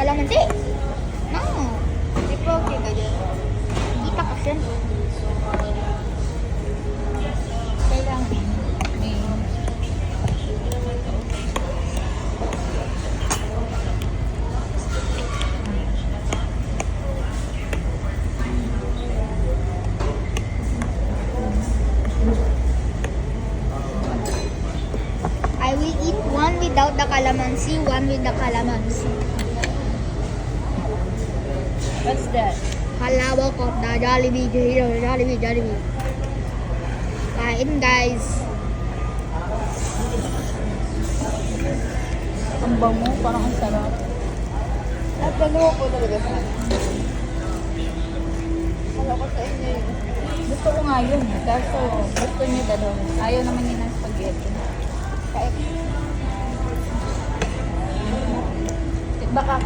kalamansi. No. May protein ka dyan. Kita kasi. Kailangan may I will eat one without the calamansi, one with the calamansi. what's that? Halawak of the Jollibee, Jollibee. Kain guys. Ang bango, parang ang sarap. At dalawa ko talaga sa Kala ko sa inyo yun. Gusto ko nga yun. Kaso gusto niyo dalawa. Ayaw naman yun ng spaghetti. Kaya Baka